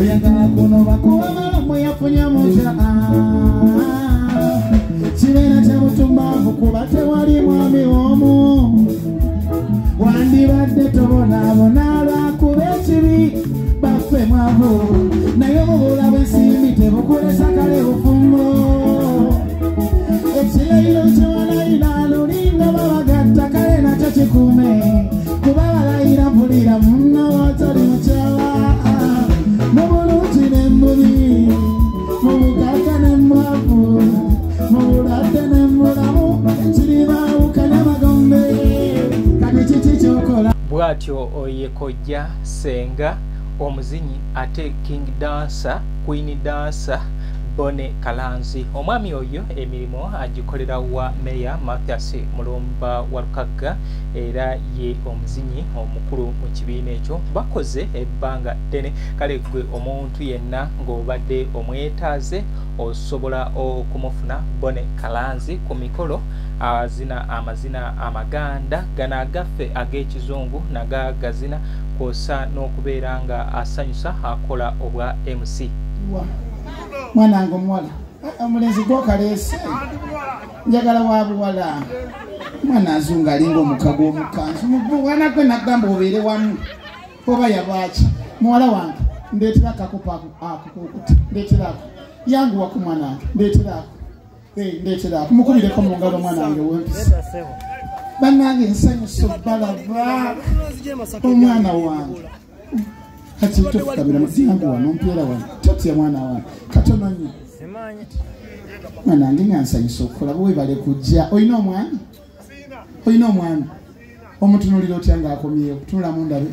oyagala kuno bakuwagala mweyafunya muja kibeera kya butumbavu kuba tewali mwami omu wandibadde tobonaabona lwakuba ekibi baffe mwavu naye obubula bw'ensimbi tebukulesa kale bufumbo ekirayiro kyewalayira lulinga babagatta kale nakyo kikuume kuba balayira mpulira munno watali mukyala mu bulungi n'embubi mu bugagga n'emwavu mu bulwadde n'emulamu ekiribaawukanya amagombe kati kiki kyokola bwatyo oyekojja senga omuzinyi ate king dancer queen dancer Bone Kalanzi omwami oyo emirimu agikolera wa Meya Mathias Mulumba wa Rukaga era ye omuzinyi omukulu mu kibiina ekyo bakoze ebbanga ddene kale gwe omuntu yenna ng'obadde omwetaaze osobola okumufuna Bone Kalanzi ku mikolo azina amazina amaganda gana agaffe ag'ekizungu naga gazina kwosa n'okubeera nga asanyusa akola obwa MC mwanange omuwala omulenzi gwokaleese njagala wa buwala mwana azunga alinga omukago omukanzu mwana gwe nagamba obeere wamu oba yabaki muwala wange ndeetera akakupa akukukuti ndeeterako yanguwaku mwanange ndeeterako mukubireko mu ngalo mwanange wempisa bannange nsanyusa obbalaba omwana wange kati tufukamira muziyangu wano mpeera wano totya mwana wange katono nnyo mwanange ngansanyusa okukola bwebale kujja olina omwami omutunulira otya ngaakomyewo tunula mundabe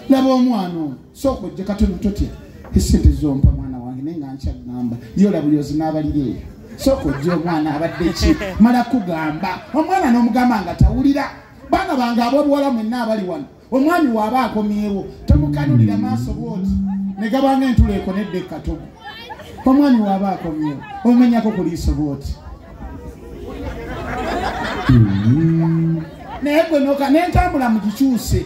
laba omwana ono sooka ojja katono totya esente zompa mwana wange naye nga nkyagamba yola buli ozinaabalira eyo sooka ojja omwana abadde ki mala kugamba omwana n'omugamba nga tawulira baana bange ab'obuwala mwenna abali wano omwami waaba akomyewo tomukanulira maaso bwoti ne gabanga entula ekonedde ekatogo omwami waaba akomyewo omenyako ku liiso bwoti naye gwe n'entambula mu kikyuse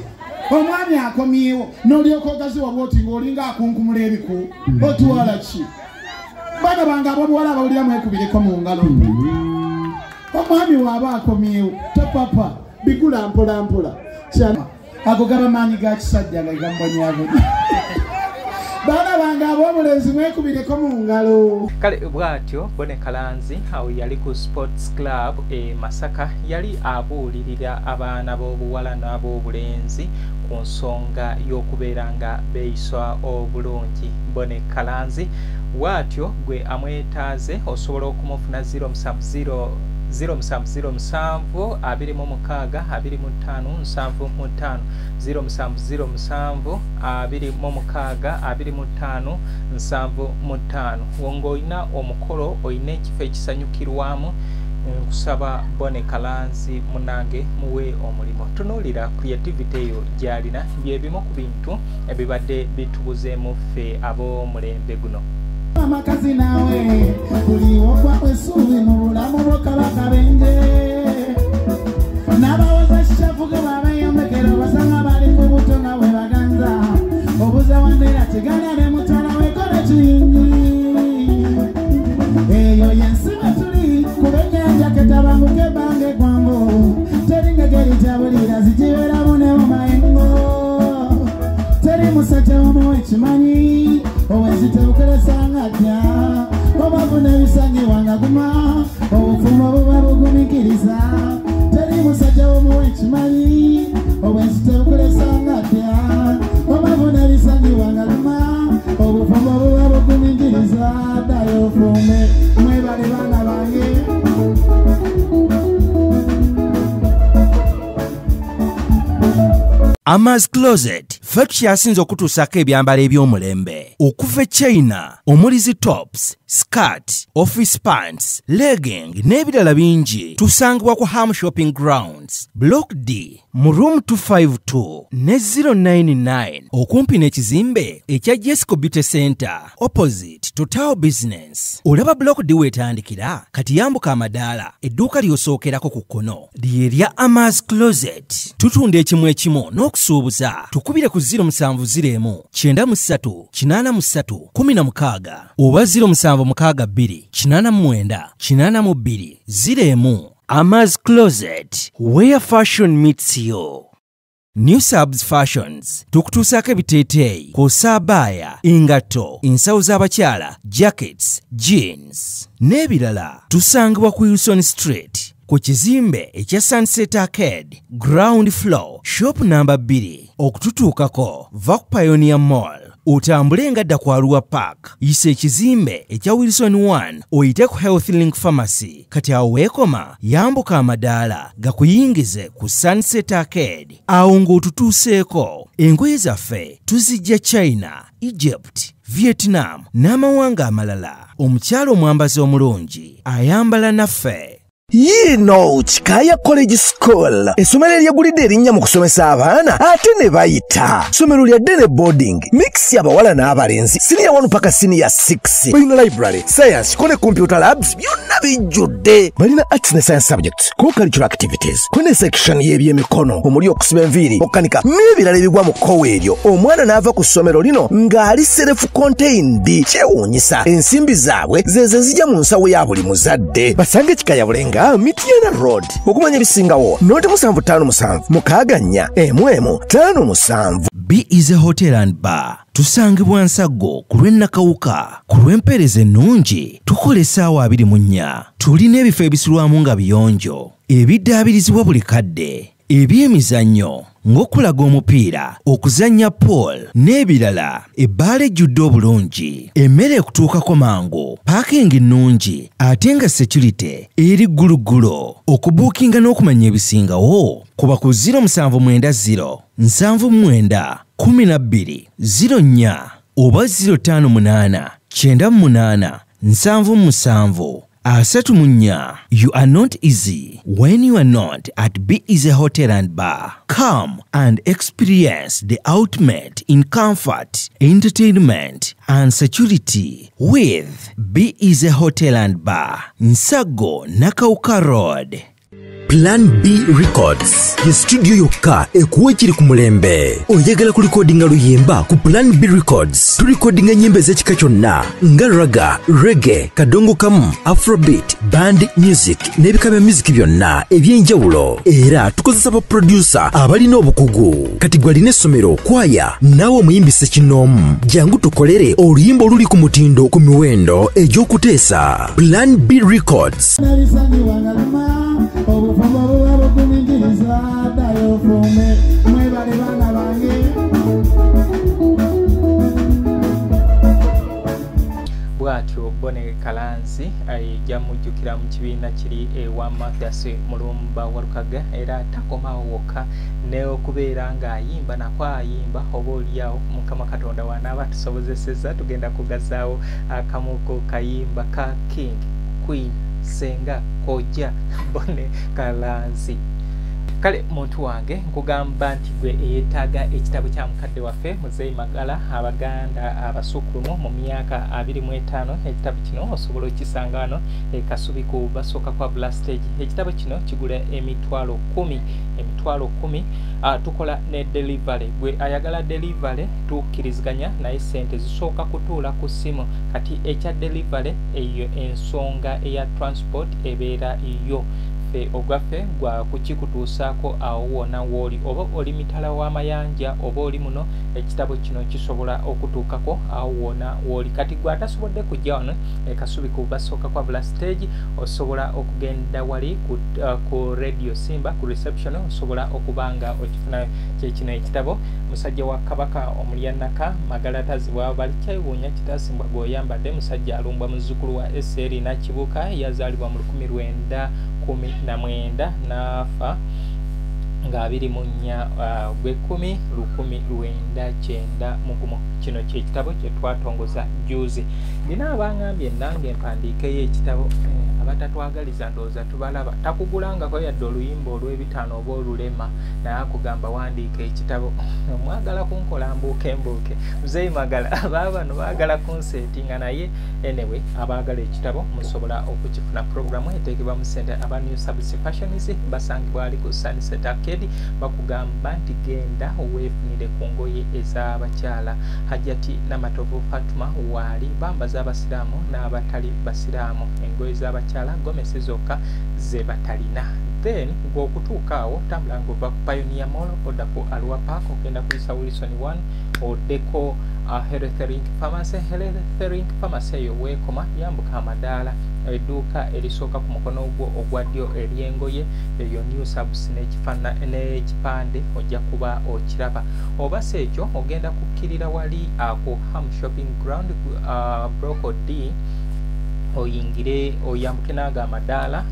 omwami akomyewo n'olyoka ogaziwa bwoti ng'olinga akunkumula ebiku otuwala ki baana bange ab'obuwala abawulira mwekubireko mu ngalo omwami waaba akomyewo topapa bigula mpolampola ago gaba maanyi ga kisajja nga gambonyabo baana bange ab'omulenzi mwekubireko mu ngalo kale bwatyo Bone Kalanzi awo yali ku sports club Masaka yali abuulirira abaana b'obuwala n'ab'obulenzi ku nsonga y'okubeera nga beeyiswa obulungi Bone Kalanzi bwatyo gwe amwetaaze osobola okumufuna 070 0707 25 25 0707 25 25 wongo oyina omukolo oyina ekifo ekisanyukirwamu nkusaba Bone Kalanzi munange muwe omulimo tunuulira creativity eyo gyalina byebimu ku bintu ebibadde bitubuzeemu ffe ab'omulembe guno amakazi nawe buliwo kwa esuubi mu bulamu bw'okabaka benje n'abawoza kikyavuge babeyombekera obasanga bali ku buto nga bwe baganza obuze wandeera kigana ne mutwala wekola kiyingi eyo yensi bwe tuli kubennyanja ketabanguke bange gwango teri ngegeri gyabulira zigibeeramu ne mu mayengo teri musajja omu ekimanyi oweziteukelesanga tya obavuna ebisangiwanga guma obufumo buba bugumikiriza teri musajja womuwa ekimanyi oweziteukelesanga tya obavuna ebisangiwanga guma obufumo buba bugumikiriza ddayo ofume mwebale baana bange Ama's Closet ffe tukyasinza okutuusako ebyambalo eby'omulembe okuva China omuli tops, skirt, office pants, legging n'ebirala bingi tusangibwa ku Ham Shopping Grounds Block D mu room 252 ne 099 okumpi n'ekizimbe ekya Jesco Beauty Center opposite Total Business. Olaba Block D wetandikira kati yambuka amadaala edduuka ly'osookerako ku kkono lye lya Ama's Closet. Tutunda ekimu n'okusuubuza tukubire ku ku 0701 93 83 16 oba 0762 89 82 01. Ama's Closet, where fashion meets you. New Subs Fashions tukutuusako ebiteeteeyi kw'ossa abaya, engatto, ensawo z'abakyala, jackets, jeans n'ebirala. Tusangibwa ku Wilson Street ku kizimbe ekya Sunset Arcade ground floor shop number 2. Okututuukako va ku Pioneer Mall otambule nga dda ku Arua Park, yisa ekizimbe ekya Wilson 1 oyite ku Health Link Pharmacy. Kati awo weekoma yambuka amadaala gakuyingize ku Sunset Arcade. Awo ng'otutuuseeko. Engoye zaffe tuzijja China, Egypt, Vietnam n'amawanga amalala. Omukyala omwambazi omulungi ayambala naffe. Yino Chikaya College School. Essomero eryegulidde erinnya mu kusomesa abaana ate ne bayita. Ssomero lya Dene Boarding. Mix y'abawala n'abalenzi. Senior 1 paka senior 6. Balina library, science, kone computer labs byonna bijjudde. Balina arts ne science subjects, co-curricular activities. Kone section y'ebyemikono, omuli okusiba enviiri, okukanika n'ebirala ebigwa mu kkowe eryo. Omwana n'ava ku ssomero lino ng'ali self-contained. Kyewuunyisa ensimbi zaabwe ze zijja mu nsawo ya buli muzadde. Basange Chikaya Bulenga Mitiana Road. Okumanya ebisingawo noti 757 mukaganya M 57. B is a hotel and bar. Tusangibwa Nsago ku lw'Ennakawuka. Ku lw'empeereza ennungi tukola essaawa 24. Tulina ebifo ebisulwamu nga biyonjo, ebiddaabirizibwa buli kadde, ebyemizannyo ng'okulaga omupiira, okuzannya pool n'ebirala. Ebbaala ejjudde obulungi, emmere ekutuukako mangu, paakingi nnungi ate nga security eri gguluggulo. Okubuukinga n'okumanya ebisingawo kuba ku 0790 79 12 04 oba 058 98 77 34. You are not easy when you are not at B Easy Hotel and Bar. Come and experience the ultimate in comfort, entertainment and security with B Easy Hotel and Bar, Nsago, Nakauka Road. Plan B Records ye studio yokka ekuwa ekiri ku mulembe. Oyagala ku recordinga luyimba ku Plan B Records. Tu recordinga nyimbe z'ekika kyonna nga raga, reggae, kadongo kamu, afrobeat, band music n'ebika bya music byonna eby'enjawulo. Era tukozesa ba producer abalina obukugu. Kati gwalina essomero, kwaya, naawe omuyimbise kinoomu. Jangu tukolere oluyimba oluli ku mutindo ku miwendo egy'okuteesa. Plan B Records. Bwatyo Bone Kalanzi ajja mujjukira mu kibiina kiri ewa Mathias Mulumba Walukaga, era takomawo wokka ne okubeera ng'ayimba nakwo ayimba. Oba oliawo Mukama Katonda wanaaba tusobozesezza tugenda kugazaawo akamu ku kayimba ka King Queen Senga Kojja Bone Kalanzi. Kale muntu wange nkugamba nti gwe eyeetaaga ekitabo kya mukadde waffe Muzeeyi Magala Abaganda Abasukulumu mu myaka 25. Ekitabo kino osobola okisanga wano Kasubi ku basooka kwa Blastage. Ekitabo kino kigula emitwalo 10. Tukola ne delivery. Gwe ayagala delivery tukkiriziganya naye sente zisooka kutuula ku ssimu. Kati ekya delivery eyo ensonga eya transport ebeera iyo. Ogwaffe gwa kukikutuusaako awo wonna w'oli, oba oli mitala w'amayanja oba oli muno, ekitabo kino kisobola okutuukako awo wonna w'oli. Kati gwe atasobodde kujja wano Kasubi ku basooka kwa Blastage osobola okugenda wali ku Radio Simba ku reception, osobola okubanga okifuna kyekino ekitabo. Musajja wa Kabaka Omulyanaka Magala tazibwa bali kyewuunya kitasimbwa gw'oyambadde. Musajja alumbwa muzzukulu wa SL Nakibuka, yazaalibwa mu 1917 n'afa nga 24 gw'ekumi 1990. Kino kyekitabo kye twatongoza juzi. Nina abangambye nange mpandiikeyo ekitabo abatatwagaliza ndooza tubalaba takugulangako yadde oluyimba olw'ebitaano oba olulema naye akugamba wandiika ekitabo mwagala kunkola mbuuke muzeeyi magala baabano baagala kunseetinga naye anyway abaagala ekitabo musobola okukifuna programu eteekebwa mu sente aba New Service Fashions basangibwa ali ku Sunset Arcade bakugamba nti genda weefunire ku ngoye ez'abakyala Hajjati Namatovu Fatuma waali bambaza abasiraamu n'abatali basiraamu engoye z'abakyala gomesi zokka ze batalina. Then bw'okutuuka awo tambula ng'ova ku Pioneer Mall odda ku Alwa Park ogenda kuyisa Wilson 1 oddeko Health Link Pharmacy eyo weekoma yambuka amadaala edduuka erisooka ku mukono ogwa ddyo ery'engoye eyo New Service n'ekipande ojja kuba okiraba oba si ekyo ogenda kukkirira wali ku Ham Shopping Ground Block D oyingire oyambuke n'ago amadaala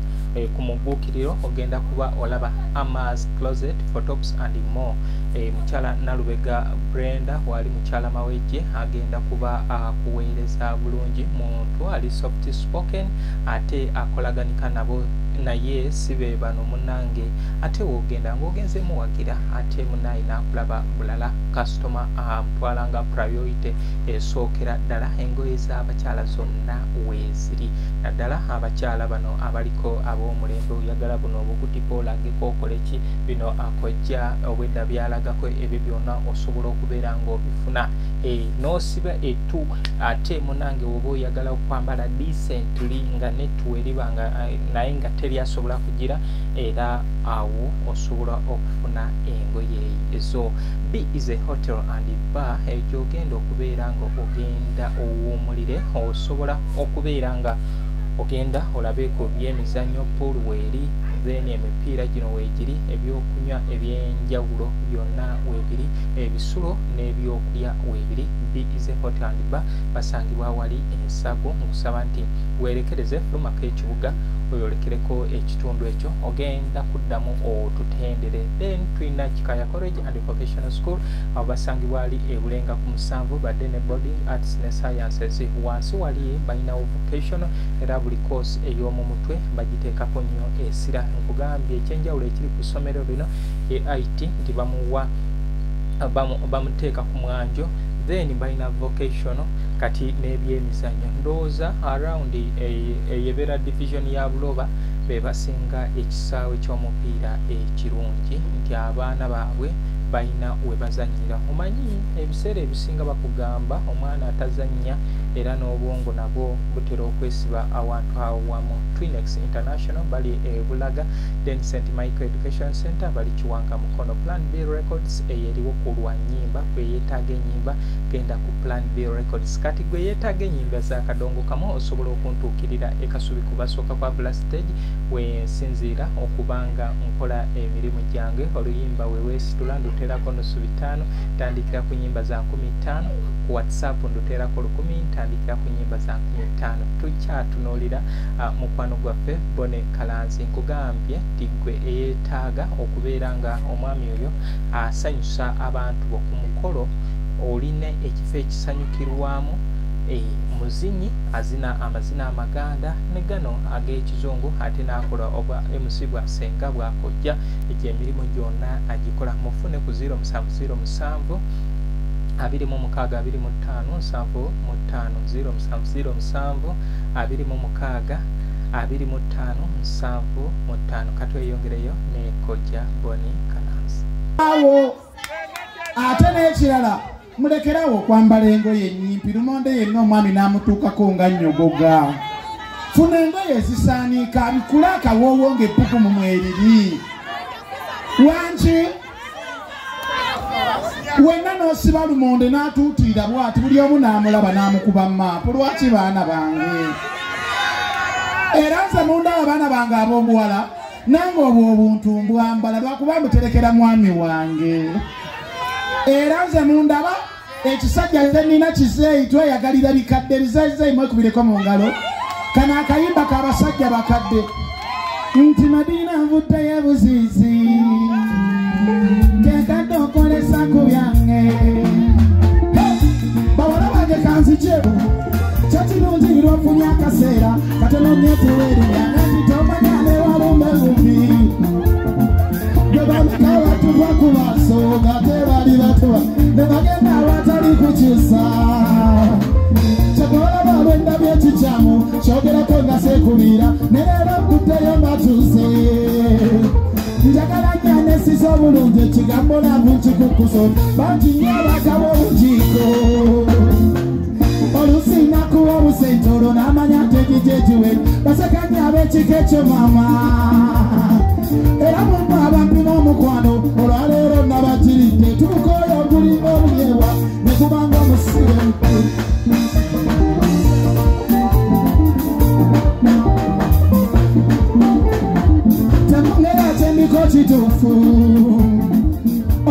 ku muguukiriro ogenda kuba olaba Amas Closet Photops and more. Mukyala Nalubega Brenda wali mukyala Mawejje agenda kuba kuweereza bulungi muntu ali soft spoken ate akolaganika nabo naye sibe bano munange ate wogenda ng'ogenze muwagira ate munayi nakulaba bulala customer mpwalanga priority esookera ddala engoye z'abakyala zonna weeziri naddala abakyala bano abaliko ab'omulembe oyagala buno obukutipolageko okoleki bino akojja obwedda byalagako ebyo byonna osobola okubeera ng'obifuna n'osiba etu ate munange oba oyagala okwambala decently nga netweriba naye nga teri asobola kugira era awo osobola okufuna engoye ezo. B is a hotel and bar ekyo ogenda okubeera nga ogenda owummulire osobola okubeera nga ogenda olabeeko byemizannyo pool weeri then emipiira gino weegiri ebyokunywa ebyenjawulo byonna weebiri ebisulo n'ebyokulya weebiri. B is a hotel and bar basangibwa wali ensago nkusaba nti weerekereze fulumako ekibuga oyolekereko ekitundu ekyo ogenda kuddamu otutendere. Then tulina Kikaya College and Professional School abo basangibwa ali ebulenga ku 7 badde ne boarding arts ne sciences wansi wali balina vocational era buli course ey'omu mutwe bagiteekako nnyo esira nkugambye ekyenjawulo ekiri ku ssomero lino IT nti bamuteeka ku mwanjo then balina vocational kati n'ebyemizannyo ndowooza around eyebera division ya Buloba be basinga ekisaawe ky'omupiira ekirungi nti abaana baabwe balina we bazannyira. Omanyi ebiseera ebisinga bakugamba omwana atazannya era n'obwongo nabwo butera okwesiba awantu awo wamu. Twinex International bali Bulaga, then St. Michael Education Center bali Kiwanga Mukono. Plan B Records eyeriwo ku Lwanyimba kwe yeetaaga ennyimba genda ku Plan B Records kati gwe yeetaaga ennyimba za kadongo kamu osobola okuntuukirira ekasubi kubasooka kwa Bula Stage we nsinziira okubanga nkola emirimu gyange oluyimba we weesitula nduteerako nusu 5 tandikira ku nnyimba za 15 ku WhatsApp nduteerako 10 tandikira ku nnyimba za 15 tukyatunuulira mukwano gwaffe Bone Kalanzi nkugambye nti gwe eyeetaaga okubeera nga omwami oyo asanyusa abantu b'oku mukolo olina ekifo ekisanyukirwamu muzinyi azina amazina amaganda ne gano ag'ekizungu ate n'akola obwa MC bwasenga bwakojja egy'emirimu gyonna agikola mufune ku 0707 26 25 07 katweyongereyo ne Kojja Boni Kalanzi awo ate n'ekirala mulekerawo okwambala engoye ennyimpi lumonde yenna omwami n'amutuukako nga nnyogoga funa engoye ezisaanika abikula akawoowo ng'ebbugu mu mweriri wanki wenna n'osiba lumonde n'atuutirira bw'ati buli omu n'amulaba n'amukuba maapu lwaki baana bange era nze mundaba baana bange ab'obuwala nange obwo obuntu mbwambala lwakuba mbuterekera mwami wange era nze mundaba ekisajja nze nina kizeeyi tweyagalira bikadde bizeeyizeeyi mwekubireko mu ngalo kano akayimba k'abasajja bakadde nti Madina nvuddeyo buziizi nkekadde okolesa ku byange bawala bange kanzije kyati birungi lwafunye akaseera katono nnyo tuweerinyanga ntitomanyane walumbe bumbi bebanika batubwa ku maaso nga tebali batuba ne bagenda awatali kukyusa kyekolaba lwendabye ekikyamu kyogerako nga seekubiira ne leero nkuddeyo mbatuuse njagala nnyo nesiza obulungi ekigambo naavu nkikukuso bangi nnyo abagaba obukiiko olusi nakuwa obusente olwo n'amanya tegijejiwe baseka nnyo ab'ekiko ekyo maama era mumu abampima omukwano olwaleero nabagiridde tubukooyo ogulinga obuyeebwa ne kubanga omusire temungera kyendiko kituufu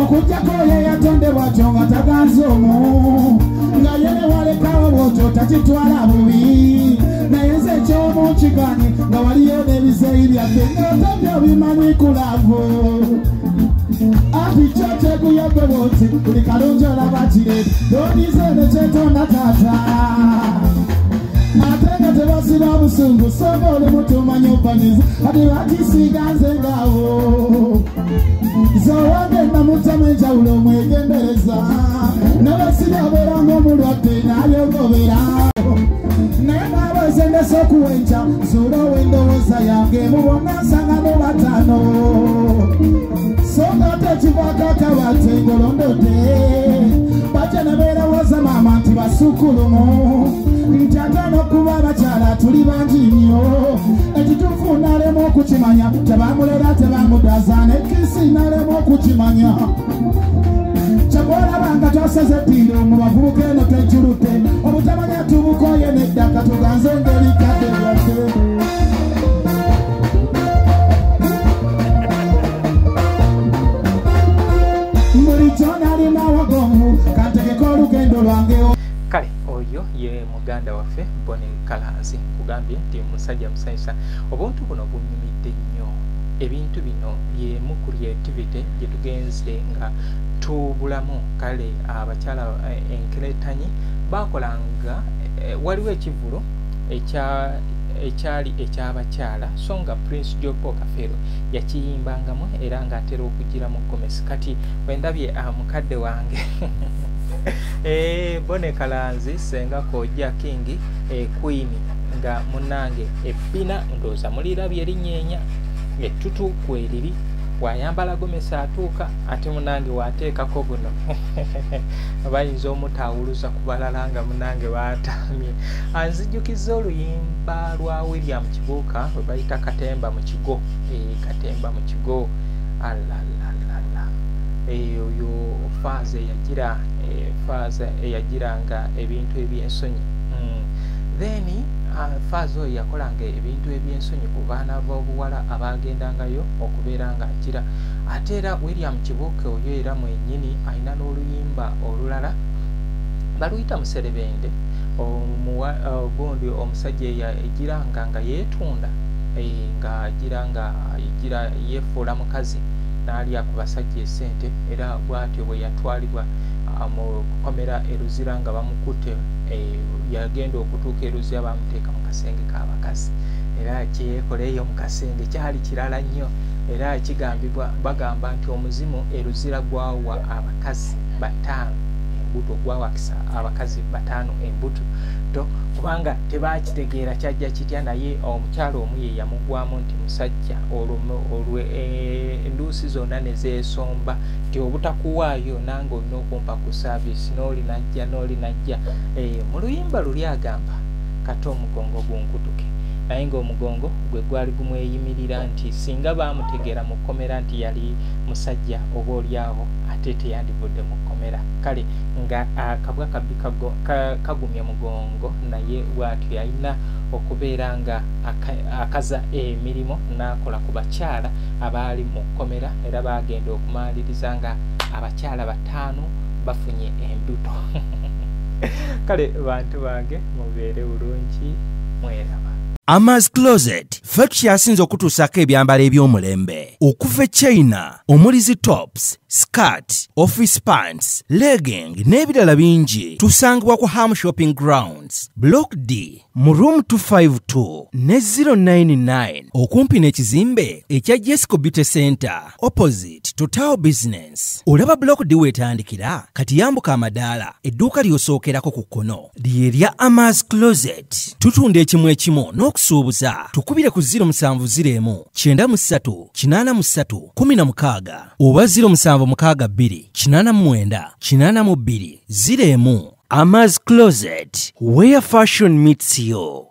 okujjako ye yatondebwa kyo nga taganze omu nga yene walekawo bwotyo takitwala bubi naye nze ekyomu kiganye nga waliyo n'ebizeyi byaffe ng'otobyo bimanyi kulavu ati kyo kyeguyogwe bwoti buli kalungi olaba kire lonize ne kyetonda taata ate nga tebasiba busungu soba oli mutumanya opanyiza ati bakisiiga nze ngaawo zowange namutamu enjawulo omwegendereza nabasiri abeeranga omulwadde nayogobera naye naabazendesa okuwenja zuula ow'endowooza yange mubona nsanga mu bataano so nga tekivaako akabate ngolondodde bajja ne beerawooza maama nti basukulumu nti ate n'okuba abakyala tuli bangi nnyo ekituufu nalemu okukimanya tebamulera tebamudaza nekisi nalemu okukimanya kyegwolabanga twaseze eddiiro mu bavubuka eno twejjuludde obutamanya tubukoye neddaka tuganze engeri kadde byaffe bulijjo nalina wagomu kantegeka olugendo lwange. Kale oyo ye muganda waffe Bone Kalanzi kugambye nti musajja musanyusa obuntu buno bunyumidde nnyo ebintu bino byemu creativity gye tugenze nga tubulamu kale abakyala enkeretanyi bakolanga waliwo ekivulo ekyali eky'abakyala so nga Prince Jopo Kafero yakiyimbangamu era ng'atera okugira mu gomesi kati wendabye mukadde wange Bone Kalanzi senga kojja King Queen nga munange ebbina ndooza mulirabye erinyeenya ettutu kweriri wayambala gomesa atuuka ate munange wateekako buno bayinza omutawuluza kubalala nga munange baatamye anzijukiza oluyimba lwa William Kibuuka we bayita Katemba mu kigo Katemba mu kigo alalalala oyo faaza eyagiranga ebintu ebyensonyi then faaza oyo yakolanga ebintu ebyensonyi ku baana b'obuwala abagendangayo okubeera nga agira ate era William Kibuuka oyo era mwennyini alina n'oluyimba olulala baluyita Muserebende gundi omusajja yagiranga nga yeetunda nga agira yeefuula mukazi n'alya ku basajja essente era bw'atyo bwe yatwalibwa mu kukomera eruzira nga bamukutte yagenda okutuuka eruzira bamuteeka mu kasenge k'abakazi era kyeyekoleeyo mu kasenge kyali kirala nnyo era kigambibwa bagamba nti omuzimu eruzira gwawa abakazi 5 embuto gwawakisa abakazi 5 embuto to kubanga tebakitegeera kyajja kitya naye omukyalo omu ye yamugwamu nti musajja olwe enduusi zonna ne zeesomba nti obutakuwaayo nange olina okumpa ku saavisi n'oli najja mu luyimba luli agamba kati omugongo gunkutuke naye ng'omugongo gwe gwali gumweyimirira nti singa baamutegeera mu kkomera nti yali musajja oba olyawo ate teyandivudde mu kkomera kale nga akabwa kabbi kagumye mugongo naye bw'atyo yalina okubeera nga akaza emirimu n'akola ku bakyala abaali mu kkomera era baagenda okumaliriza nga abakyala 5 bafunye embuto kale bantu bange mubeere bulungi mweraba. Ama's Closet ffe tukyasinza okutuusako ebyambalo eby'omulembe okuva China omuli zi tops, skirt, office pants, legging n'ebirala bingi tusangibwa ku Ham Shopping Grounds Block D mu room 252 ne 099 okumpi n'ekizimbe ekya Jesco Beauty Center opposite to Tower Business. Olaba Block D wetandikira kati yambuka amadaala edduuka ly'osookerako ku kkono lyerya Ama's Closet. Tutunda ekimu ekimu n'okusuubuza tukubire ku 0701 93 83 16 oba 0762 89 82 01. Ama's Closet, where fashion meets you.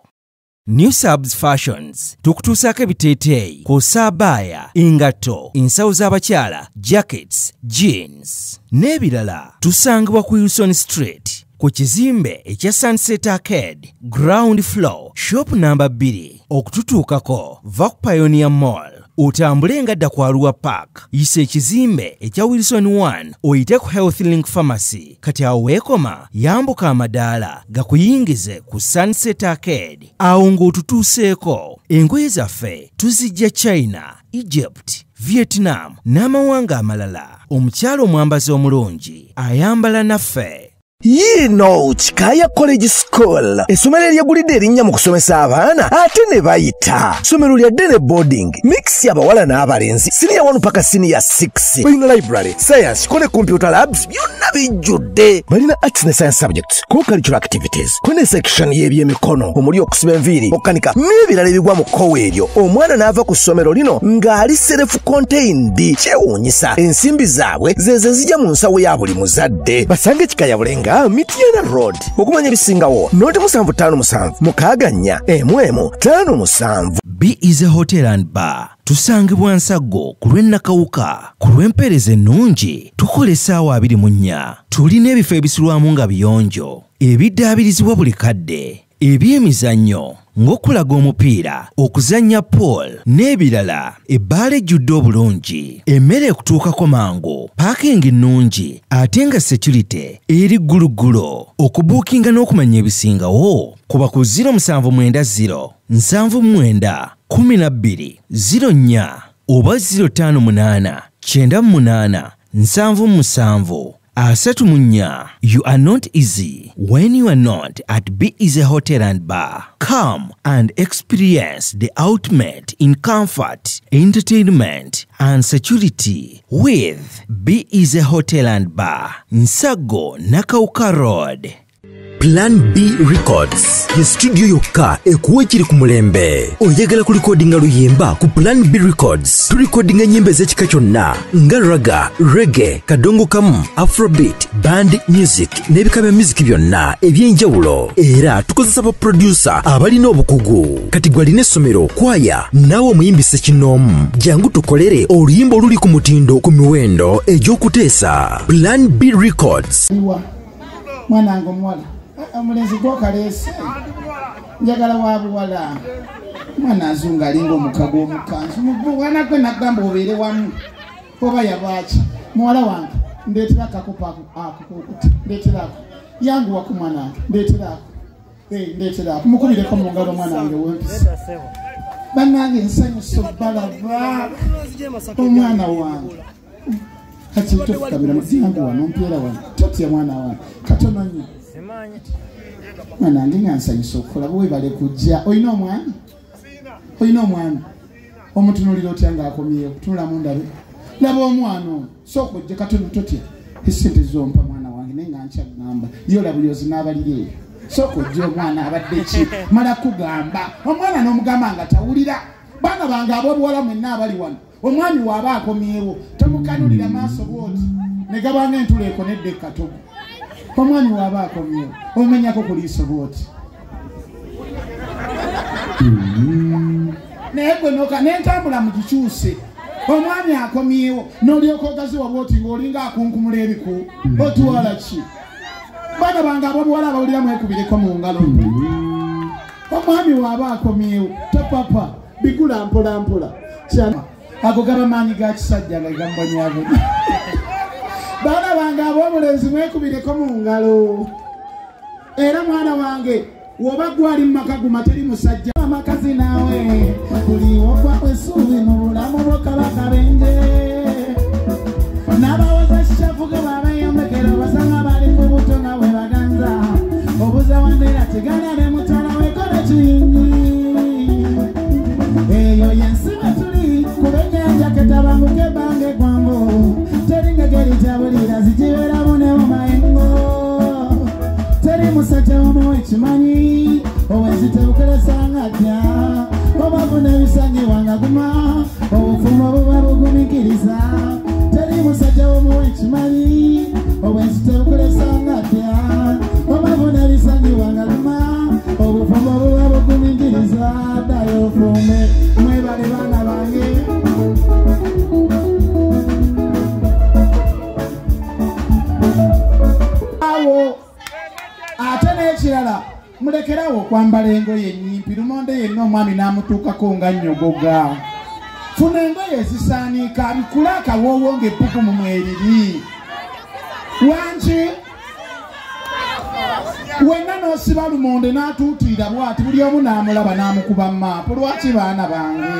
New Subs Fashions tukutuusako ebiteeteeyi kw'ossa abaya, engatto, ensawo z'abakyala, jackets, jeans n'ebirala. Tusangibwa ku Wilson Street ku kizimbe ekya Sunset Arcade ground floor shop number 2. Okututuukako va ku Pioneer Mall otambule ngadda ku Arua Park yisa ekizimbe ekya Wilson 1 oyite ku Health Link Pharmacy. Kati awo weekoma yambuka amadaala gakuyingize ku Sunset Arcade awo ng'otutuuseeko. Engoye zaffe tuzijja China, Egypt, Vietnam n'amawanga amalala. Omukyala omwambazi omulungi ayambala naffe. Yino Chikaya College School essomero eryegulidde erinnya mu kusomesa abaana ate ne bayita. Ssomero lya Dene Boarding mix y'abawala n'abalenzi senior 1 paka senior 6. Balina library, science, kone computer labs byonna bijjudde. Balina arts ne science subjects, co-curricular activities, kone section y'ebyemikono omuli okusiba enviiri, okukanika n'ebirala ebigwa mu kkowe eryo. Omwana n'ava ku ssomero lino ng'ali self contained. Kyewuunyisa ensimbi zaabwe ze zijja mu nsawo ya buli muzadde. Basange Chikaya Bulenga Mitiana Road okumanya bisingawo noti 757 mukaganya emwemu 57. B is a hotel and bar. Tusangibwa Nsago ku lw'Ennakawuka ku lw'empeereza ennungi tukola essaawa 24. Tulina ebifo ebisulwamu nga biyonjo ebiddaabirizibwa buli kadde, ebyemizannyo ng'okulaga omupiira, okuzannya pool n'ebirala. Ebbaala ejjudde obulungi, emmere ekutuukako mangu, paakingi nnungi ate nga security eri gguluggulo. Okubuukinga n'okumanya ebisingawo kuba ku 0790 79 12 04 oba 058 98 77 34. You are not easy when you are not at B is a hotel and bar. Come and experience the ultimate in comfort, entertainment and security with B is a hotel and bar. Nsago Nakauka Road. Plan B Records ye studio yokka ekuwa ekiri ku mulembe. Oyagala ku recordinga luyimba ku Plan B Records. Tu recordinga nyimbe z'ekika kyonna nga raga, reggae, kadongo kamu, afrobeat, band music n'ebika bya music byonna eby'enjawulo. Era tukozesa ba producer abalina obukugu. Kati gwalina essomero, kwaya, naawe omuyimbise kinoomu. Jangu tukolere oluyimba oluli ku mutindo ku miwendo egy'okuteesa. Plan B Records. Mwanango mwala omulenzi gw'okaleese njagala wa buwala mwana azunga alinga omukago omukanzu mwana gwe nagamba obeere wamu oba yabaki muwala wange ndeetera akakopa akukukuti ndeeterako yanguwa ku mwana wange ndeeterako mukubireko mu ngalo mwana wange wempisa bannange nsanyusa obbalava omwana wange kati tofukamira muziyangu wano ompeera wano totya mwana wange katono nnyo mwana wange nga nsanyusa okukola bwebale kujja. Olina omwana omutunulira otya ng'akomyewo kutunula mundabe laba omwana ono sooka ojje katono totya esente zompa mwana wange naye nga nkyagamba yola bulyozi n'abalira eyo sooka ojje omwana abadde ki mala kugamba omwana n'omugamba nga tawulira. Baana bange ab'obuwala mwenna abali wano omwami waaba akomyewo tamukanulira maaso bwoti ne gabanga entula ekonedde katogo. Omwami waaba akomyewo omenyako ku liiso bwoti naye gwe n'entambula mu kikyuse. Omwami akomyewo n'olyoka ogaziwa bwoti ng'olinga akunkumula ebiku otwala ki? Baana bange ab'obuwala abawulira mwekubireko mu ngalo. Omwami waaba akomyewo topapa bigula mpola mpola kyana ako gaba maanyi ga kisajja nga gambonyaabo. Baana bange ab'omulenzi mwekubireko mu ngalo. Era mwana wange woba gwali mu maka guma teri musajja amakazi nawe kuliwo kwa esubi mu bulamu bw'okabaka benje n'abawoza shafuge babayomekera basanga bali ku buto nga bwe baganza obuza wandera tegana ne mutala wekole kiyingi eyo yensi we tuli kubenjanja ketabanguke bange gwango teringegeri tabulira zikibeera bonewo mayengo teri musate omu ekimanyi oweziteukelesanga tya obavuna ebisanyiwanga guma obufumo buba bugumikiriza teri musate omu ekimanyi oweziteukelesanga tya obavuna ebisanyiwanga guma obufumo buba bugumikiriza dayo fume mwebale baana bange awo ate n'ekirala mulekerawo okwambala engoye ennyimpi lumonde yenna omwami n'amutuukako nga nnyogoga funa engoye ezisaanika bikula akawoowo ng'eppuku mu mweriri wanki wenna n'osiba lumonde n'atuutiira bw'ati buli omu n'amulaba n'amukuba maapu lwaki baana bange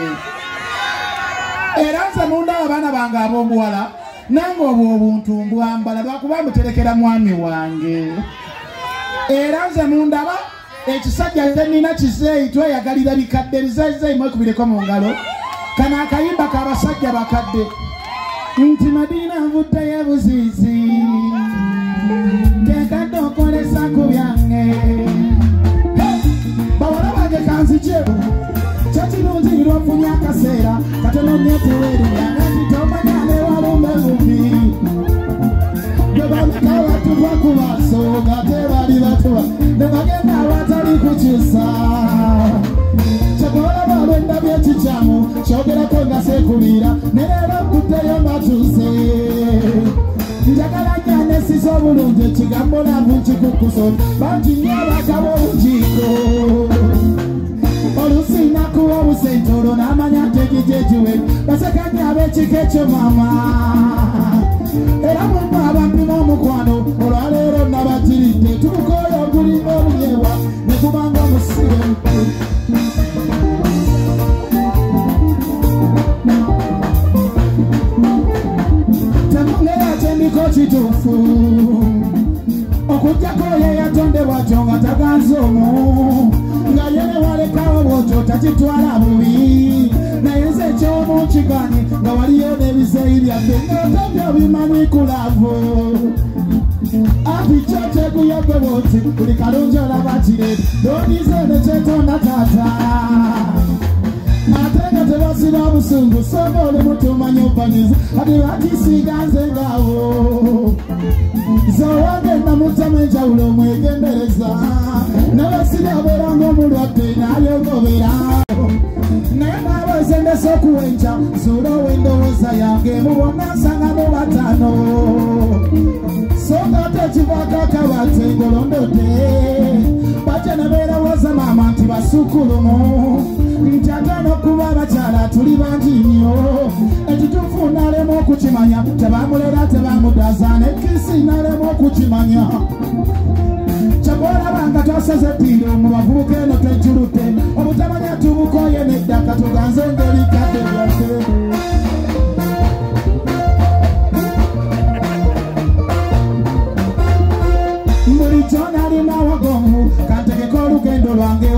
era nze mundaba abaana bange ab'obuwala nange obwo obuntu mbwambala lwakuba mbuterekera mwami wange era nze mundaba ekisajja nze nina kizeeyi tweyagalira bikadde bizeeyizeeyi mwekubireko mu ngalo kano akayimba k'abasajja bakadde nti Madina nvuddeyo ebuziizi kekadde okolesa ku byange bawala bange kanzijebu kyekirungi lwofunye akaseera katono nyeteweeriyanga nti tomanyane walumbe bumbi bebameka batuba ku maaso nga tebali batuba ne bagenda awatali kukyusa kyekolaba lwendabye ekikyamu kyogerako nga seekubiira ne leero nkuddeyo mbatuuse njagala nyanesiza obulungi ekigambo naavu nkikukuso bangi nnyo abagaba obukiiko olusi nakuwa obusente olwo n'amanya ntegijejiwe basekanya ab'ekiko ekyo maama era mumu abampima omukwano olwaleero nabatiridde tubukooyo ogulinga obulyewa ne kubanga omusire temungera kyendiko kituufu okugjako ye yatondebwa kyo nga taganza omu nga yene walekawo bwotyo takitwala bubi naye nze ekyomu kiganye nga waliyo n'ebizeeyi byabbe ng'otabyo bimanyi kulaavu ati kyo kyekuyogwe bwoti buli kalungi olaba kiredi lwonize ne kyetonda taata ate nga tebasiba obusungu soba oli mutumanyi obanyiza ati bakisiiga nze ngaawo zowange namutamu enjawulo omwegendereza nabasiba abeera ng'omulwadde nalyogobera naye naabazendesa okuwenja zuula ow'endowooza yange mubonna nsanga mu bataano so nga tekivaako akabate ngolondodde bajja ne beerawooza maama nti basukulumu nti ate n'okuba abakyala tuli bangi nnyo ekituufu nalema okukimanya tebamulera tebamudaza nekisi nalema okukimanya kyakolabanga twasaze ttiro mu bavubuka eno twejjuludde obutamanya tubukoye neddaka tuganze engeri kadde byaffe bulijjo nalina wagomu kantegeka olugendo lwange